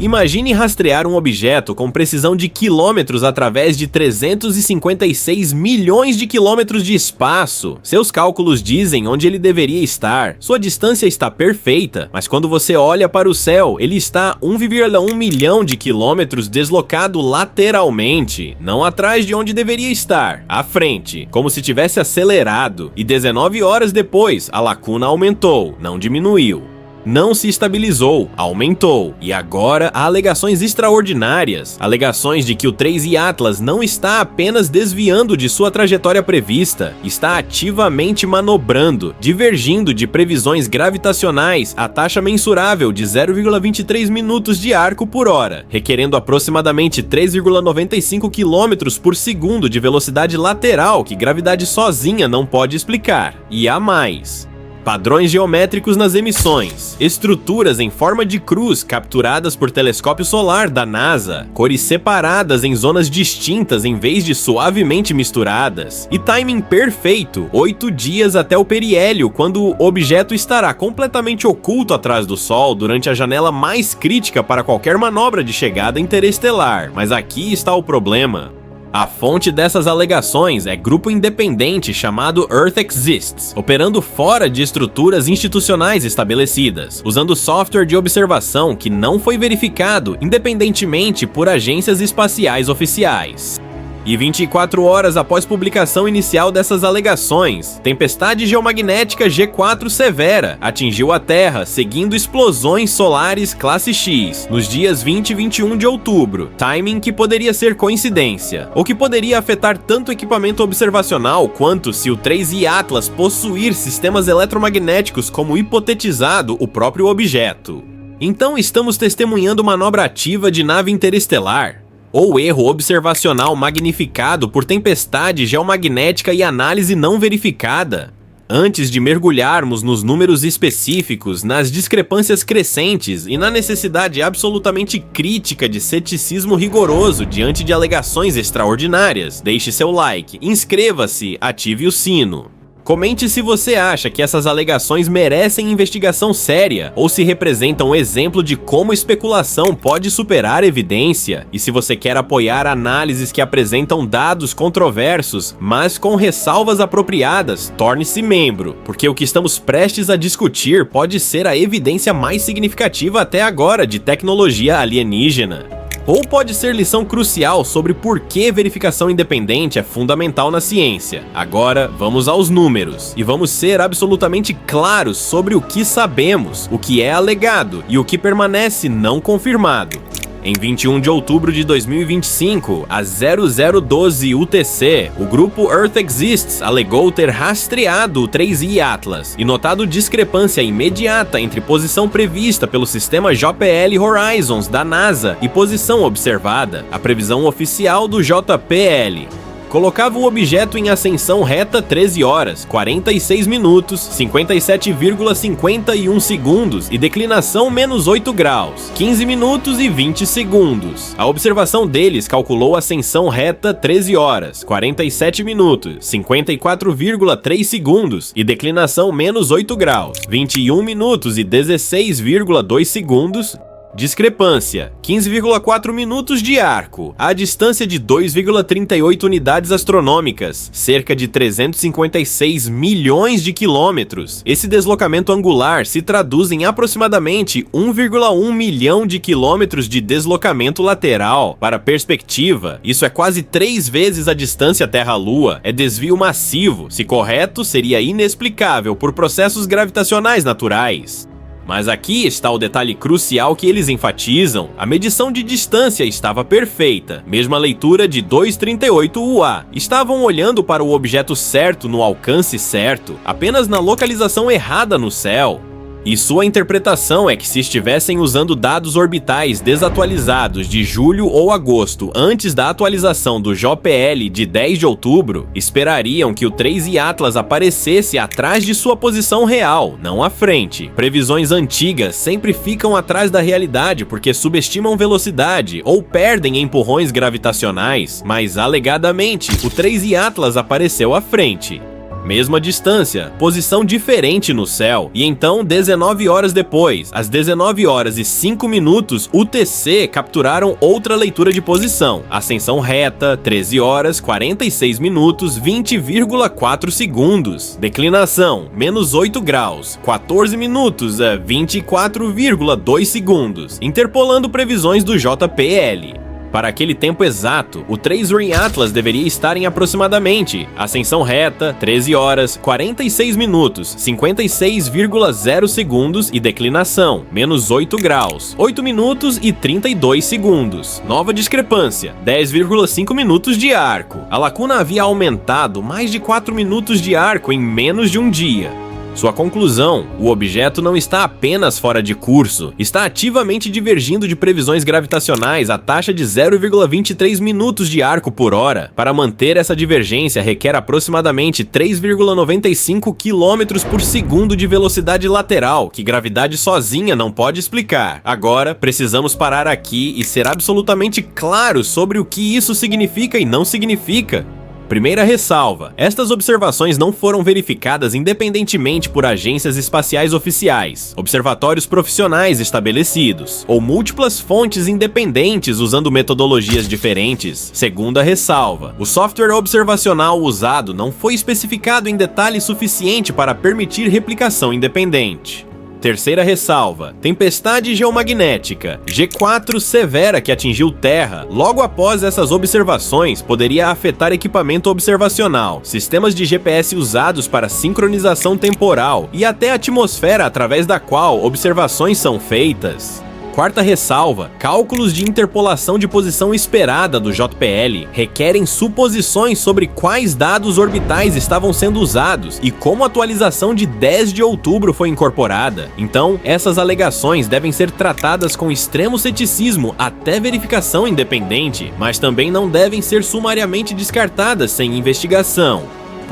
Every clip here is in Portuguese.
Imagine rastrear um objeto com precisão de quilômetros através de 356 milhões de quilômetros de espaço. Seus cálculos dizem onde ele deveria estar. Sua distância está perfeita, mas quando você olha para o céu, ele está 1,1 milhão de quilômetros deslocado lateralmente, não atrás de onde deveria estar, à frente, como se tivesse acelerado. E 19 horas depois, a lacuna aumentou, não diminuiu. Não se estabilizou, aumentou. E agora há alegações extraordinárias. Alegações de que o 3I Atlas não está apenas desviando de sua trajetória prevista, está ativamente manobrando, divergindo de previsões gravitacionais a taxa mensurável de 0,23 minutos de arco por hora, requerendo aproximadamente 3,95 km por segundo de velocidade lateral que gravidade sozinha não pode explicar. E há mais. Padrões geométricos nas emissões, estruturas em forma de cruz capturadas por telescópio solar da NASA, cores separadas em zonas distintas em vez de suavemente misturadas, e timing perfeito, 8 dias até o periélio, quando o objeto estará completamente oculto atrás do Sol durante a janela mais crítica para qualquer manobra de chegada interestelar. Mas aqui está o problema. A fonte dessas alegações é grupo independente chamado Earth Exists, operando fora de estruturas institucionais estabelecidas, usando software de observação que não foi verificado independentemente por agências espaciais oficiais. E 24 horas após publicação inicial dessas alegações, tempestade geomagnética G4 severa atingiu a Terra, seguindo explosões solares classe X, nos dias 20 e 21 de outubro, timing que poderia ser coincidência, ou que poderia afetar tanto o equipamento observacional quanto se o 3I Atlas possuir sistemas eletromagnéticos como hipotetizado o próprio objeto. Então estamos testemunhando manobra ativa de nave interestelar, ou erro observacional magnificado por tempestade geomagnética e análise não verificada. Antes de mergulharmos nos números específicos, nas discrepâncias crescentes e na necessidade absolutamente crítica de ceticismo rigoroso diante de alegações extraordinárias, deixe seu like, inscreva-se, ative o sino. Comente se você acha que essas alegações merecem investigação séria ou se representam um exemplo de como especulação pode superar evidência, e se você quer apoiar análises que apresentam dados controversos, mas com ressalvas apropriadas, torne-se membro, porque o que estamos prestes a discutir pode ser a evidência mais significativa até agora de tecnologia alienígena. Ou pode ser lição crucial sobre por que verificação independente é fundamental na ciência. Agora, vamos aos números, e vamos ser absolutamente claros sobre o que sabemos, o que é alegado e o que permanece não confirmado. Em 21 de outubro de 2025, a 0012 UTC, o grupo Earth Exists alegou ter rastreado o 3I Atlas e notado discrepância imediata entre posição prevista pelo sistema JPL Horizons da NASA e posição observada, a previsão oficial do JPL. Colocava o objeto em ascensão reta 13 horas, 46 minutos, 57,51 segundos e declinação menos 8 graus, 15 minutos e 20 segundos. A observação deles calculou ascensão reta 13 horas, 47 minutos, 54,3 segundos e declinação menos 8 graus, 21 minutos e 16,2 segundos. Discrepância, 15,4 minutos de arco, a distância de 2,38 unidades astronômicas, cerca de 356 milhões de quilômetros. Esse deslocamento angular se traduz em aproximadamente 1,1 milhão de quilômetros de deslocamento lateral. Para perspectiva, isso é quase 3 vezes a distância Terra-Lua. É desvio massivo, se correto, seria inexplicável por processos gravitacionais naturais. Mas aqui está o detalhe crucial que eles enfatizam: a medição de distância estava perfeita, mesma leitura de 2,38 UA. Estavam olhando para o objeto certo no alcance certo, apenas na localização errada no céu. E sua interpretação é que se estivessem usando dados orbitais desatualizados de julho ou agosto antes da atualização do JPL de 10 de outubro, esperariam que o 3I Atlas aparecesse atrás de sua posição real, não à frente. Previsões antigas sempre ficam atrás da realidade porque subestimam velocidade ou perdem empurrões gravitacionais, mas alegadamente o 3I Atlas apareceu à frente. Mesma distância, posição diferente no céu, e então 19 horas depois, às 19 horas e 5 minutos, UTC capturaram outra leitura de posição, ascensão reta, 13 horas, 46 minutos, 20,4 segundos, declinação, menos 8 graus, 14 minutos, 24,2 segundos, interpolando previsões do JPL. Para aquele tempo exato, o 3 Ring Atlas deveria estar em aproximadamente ascensão reta, 13 horas, 46 minutos, 56,0 segundos e declinação, menos 8 graus, 8 minutos e 32 segundos. Nova discrepância, 10,5 minutos de arco. A lacuna havia aumentado mais de 4 minutos de arco em menos de um dia. Sua conclusão: o objeto não está apenas fora de curso, está ativamente divergindo de previsões gravitacionais a taxa de 0,23 minutos de arco por hora. Para manter essa divergência requer aproximadamente 3,95 km por segundo de velocidade lateral, que gravidade sozinha não pode explicar. Agora, precisamos parar aqui e ser absolutamente claros sobre o que isso significa e não significa. Primeira ressalva: estas observações não foram verificadas independentemente por agências espaciais oficiais, observatórios profissionais estabelecidos, ou múltiplas fontes independentes usando metodologias diferentes. Segunda ressalva: o software observacional usado não foi especificado em detalhe suficiente para permitir replicação independente. Terceira ressalva: tempestade geomagnética G4 severa que atingiu Terra logo após essas observações poderia afetar equipamento observacional, sistemas de GPS usados para sincronização temporal e até a atmosfera através da qual observações são feitas. Quarta ressalva: cálculos de interpolação de posição esperada do JPL requerem suposições sobre quais dados orbitais estavam sendo usados e como a atualização de 10 de outubro foi incorporada. Então, essas alegações devem ser tratadas com extremo ceticismo até verificação independente, mas também não devem ser sumariamente descartadas sem investigação,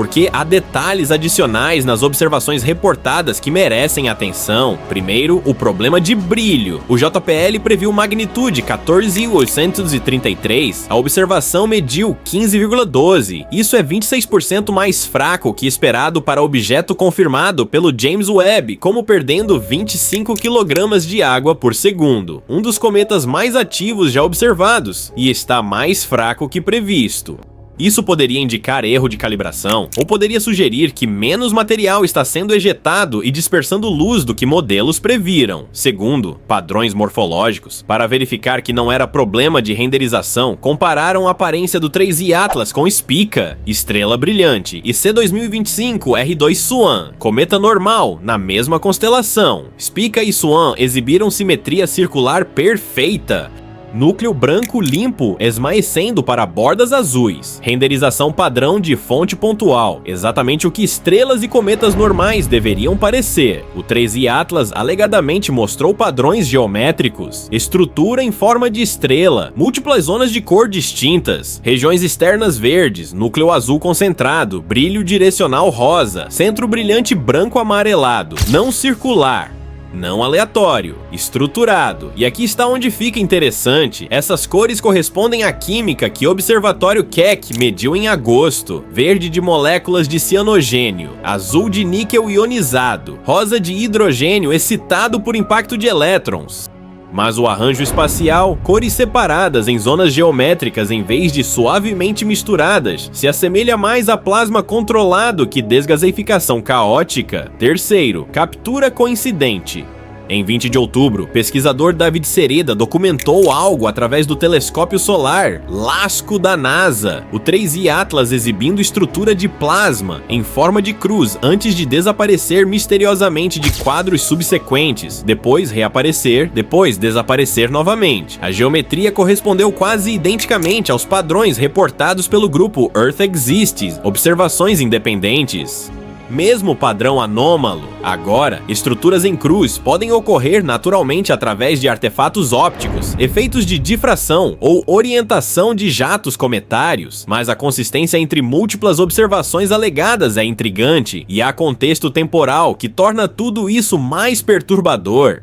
porque há detalhes adicionais nas observações reportadas que merecem atenção. Primeiro, o problema de brilho. O JPL previu magnitude 14.833, a observação mediu 15,12. Isso é 26% mais fraco que esperado para objeto confirmado pelo James Webb, como perdendo 25 kg de água por segundo, um dos cometas mais ativos já observados, e está mais fraco que previsto. Isso poderia indicar erro de calibração, ou poderia sugerir que menos material está sendo ejetado e dispersando luz do que modelos previram. Segundo, padrões morfológicos. Para verificar que não era problema de renderização, compararam a aparência do 3i Atlas com Spica, estrela brilhante, e C2025 R2 Swan, cometa normal, na mesma constelação. Spica e Swan exibiram simetria circular perfeita, núcleo branco limpo esmaecendo para bordas azuis, renderização padrão de fonte pontual, exatamente o que estrelas e cometas normais deveriam parecer. O 3i Atlas alegadamente mostrou padrões geométricos, estrutura em forma de estrela, múltiplas zonas de cor distintas, regiões externas verdes, núcleo azul concentrado, brilho direcional rosa, centro brilhante branco amarelado, não circular, não aleatório, estruturado. E aqui está onde fica interessante: essas cores correspondem à química que o Observatório Keck mediu em agosto: verde de moléculas de cianogênio, azul de níquel ionizado, rosa de hidrogênio excitado por impacto de elétrons. Mas o arranjo espacial, cores separadas em zonas geométricas em vez de suavemente misturadas, se assemelha mais a plasma controlado que desgaseificação caótica. Terceiro, captura coincidente. Em 20 de outubro, pesquisador David Sereda documentou algo através do telescópio solar LASCO da NASA, o 3i Atlas exibindo estrutura de plasma em forma de cruz antes de desaparecer misteriosamente de quadros subsequentes, depois reaparecer, depois desaparecer novamente. A geometria correspondeu quase identicamente aos padrões reportados pelo grupo Earth Exists, observações independentes. Mesmo padrão anômalo. Agora, estruturas em cruz podem ocorrer naturalmente através de artefatos ópticos, efeitos de difração ou orientação de jatos cometários, mas a consistência entre múltiplas observações alegadas é intrigante, e há contexto temporal que torna tudo isso mais perturbador.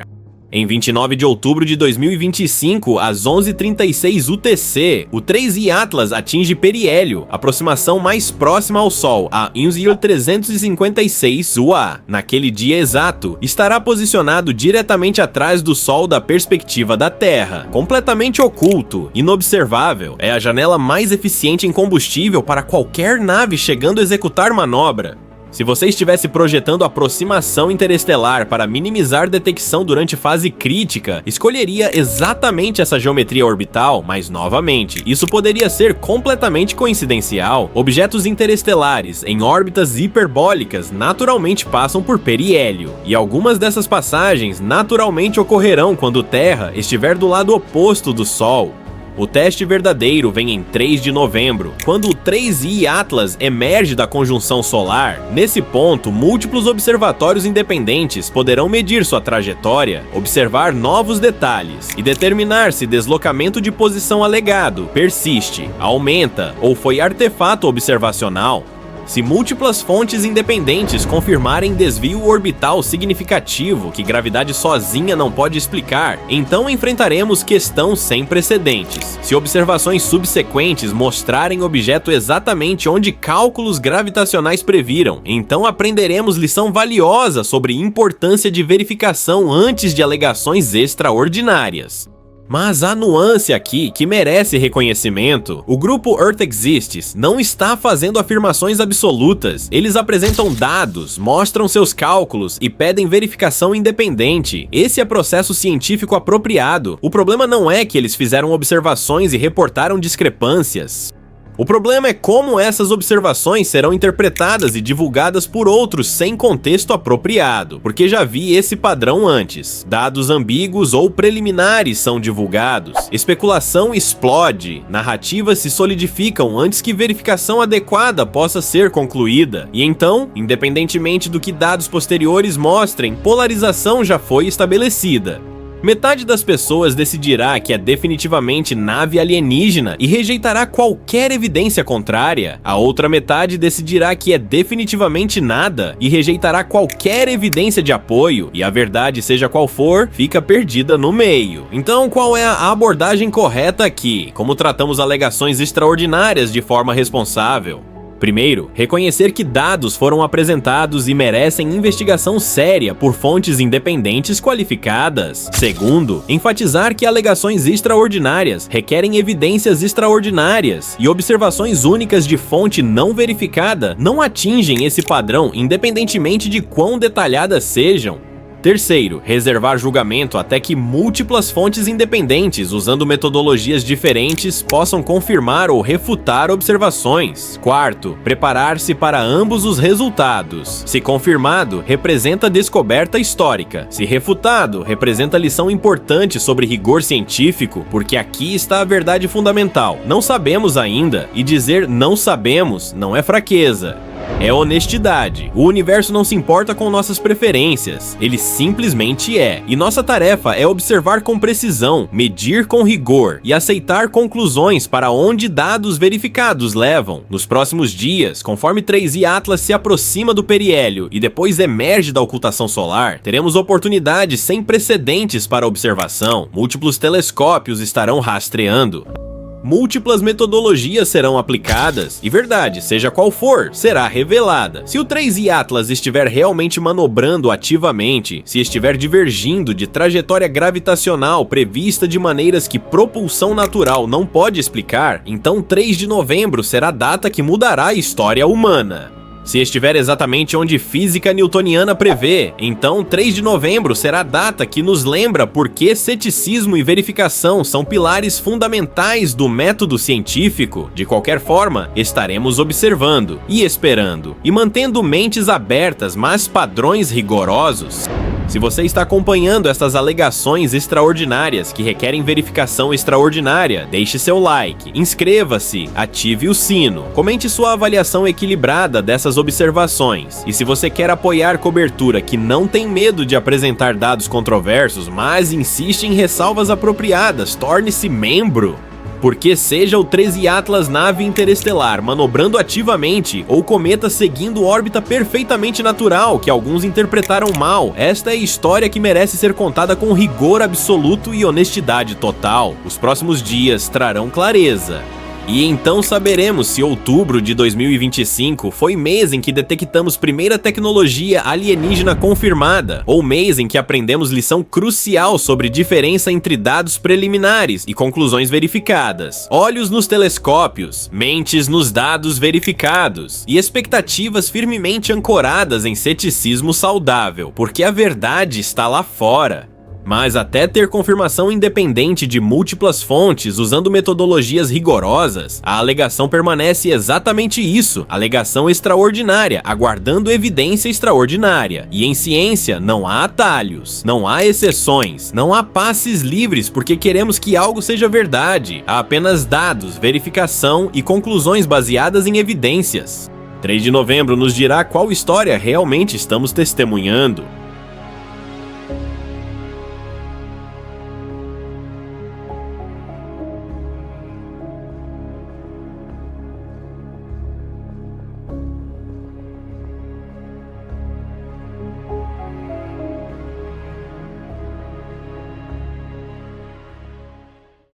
Em 29 de outubro de 2025, às 11h36 UTC, o 3I Atlas atinge periélio, aproximação mais próxima ao Sol, a 1,356 UA. Naquele dia exato, estará posicionado diretamente atrás do Sol da perspectiva da Terra, completamente oculto, inobservável. É a janela mais eficiente em combustível para qualquer nave chegando a executar manobra. Se você estivesse projetando aproximação interestelar para minimizar detecção durante fase crítica, escolheria exatamente essa geometria orbital, mas novamente, isso poderia ser completamente coincidencial. Objetos interestelares em órbitas hiperbólicas naturalmente passam por periélio, e algumas dessas passagens naturalmente ocorrerão quando Terra estiver do lado oposto do Sol. O teste verdadeiro vem em 3 de novembro, quando o 3I Atlas emerge da conjunção solar. Nesse ponto, múltiplos observatórios independentes poderão medir sua trajetória, observar novos detalhes e determinar se deslocamento de posição alegado persiste, aumenta ou foi artefato observacional. Se múltiplas fontes independentes confirmarem desvio orbital significativo que gravidade sozinha não pode explicar, então enfrentaremos questão sem precedentes. Se observações subsequentes mostrarem objeto exatamente onde cálculos gravitacionais previram, então aprenderemos lição valiosa sobre importância de verificação antes de alegações extraordinárias. Mas há nuance aqui que merece reconhecimento. O grupo Earth Exists não está fazendo afirmações absolutas. Eles apresentam dados, mostram seus cálculos e pedem verificação independente. Esse é processo científico apropriado. O problema não é que eles fizeram observações e reportaram discrepâncias. O problema é como essas observações serão interpretadas e divulgadas por outros sem contexto apropriado, porque já vi esse padrão antes. Dados ambíguos ou preliminares são divulgados, especulação explode, narrativas se solidificam antes que verificação adequada possa ser concluída, e então, independentemente do que dados posteriores mostrem, polarização já foi estabelecida. Metade das pessoas decidirá que é definitivamente nave alienígena e rejeitará qualquer evidência contrária. A outra metade decidirá que é definitivamente nada e rejeitará qualquer evidência de apoio, e a verdade, seja qual for, fica perdida no meio. Então, qual é a abordagem correta aqui? Como tratamos alegações extraordinárias de forma responsável? Primeiro, reconhecer que dados foram apresentados e merecem investigação séria por fontes independentes qualificadas. Segundo, enfatizar que alegações extraordinárias requerem evidências extraordinárias e observações únicas de fonte não verificada não atingem esse padrão independentemente de quão detalhadas sejam. Terceiro, reservar julgamento até que múltiplas fontes independentes, usando metodologias diferentes, possam confirmar ou refutar observações. Quarto, preparar-se para ambos os resultados. Se confirmado, representa descoberta histórica. Se refutado, representa lição importante sobre rigor científico, porque aqui está a verdade fundamental. Não sabemos ainda, e dizer não sabemos não é fraqueza. É honestidade. O universo não se importa com nossas preferências, ele simplesmente é. E nossa tarefa é observar com precisão, medir com rigor e aceitar conclusões para onde dados verificados levam. Nos próximos dias, conforme 3I Atlas se aproxima do periélio e depois emerge da ocultação solar, teremos oportunidades sem precedentes para observação. Múltiplos telescópios estarão rastreando. Múltiplas metodologias serão aplicadas e verdade, seja qual for, será revelada. Se o 3I Atlas estiver realmente manobrando ativamente, se estiver divergindo de trajetória gravitacional prevista de maneiras que propulsão natural não pode explicar, então 3 de novembro será a data que mudará a história humana. Se estiver exatamente onde física newtoniana prevê, então 3 de novembro será a data que nos lembra por que ceticismo e verificação são pilares fundamentais do método científico. De qualquer forma, estaremos observando e esperando, e mantendo mentes abertas, mas padrões rigorosos. Se você está acompanhando estas alegações extraordinárias que requerem verificação extraordinária, deixe seu like, inscreva-se, ative o sino, comente sua avaliação equilibrada dessas observações. E se você quer apoiar cobertura que não tem medo de apresentar dados controversos, mas insiste em ressalvas apropriadas, torne-se membro. Porque seja o 13 Atlas nave interestelar manobrando ativamente, ou cometa seguindo órbita perfeitamente natural, que alguns interpretaram mal, esta é a história que merece ser contada com rigor absoluto e honestidade total. Os próximos dias trarão clareza. E então saberemos se outubro de 2025 foi mês em que detectamos primeira tecnologia alienígena confirmada, ou mês em que aprendemos lição crucial sobre diferença entre dados preliminares e conclusões verificadas. Olhos nos telescópios, mentes nos dados verificados, e expectativas firmemente ancoradas em ceticismo saudável, porque a verdade está lá fora. Mas até ter confirmação independente de múltiplas fontes usando metodologias rigorosas, a alegação permanece exatamente isso, alegação extraordinária, aguardando evidência extraordinária. E em ciência não há atalhos, não há exceções, não há passes livres porque queremos que algo seja verdade, há apenas dados, verificação e conclusões baseadas em evidências. 3 de novembro nos dirá qual história realmente estamos testemunhando.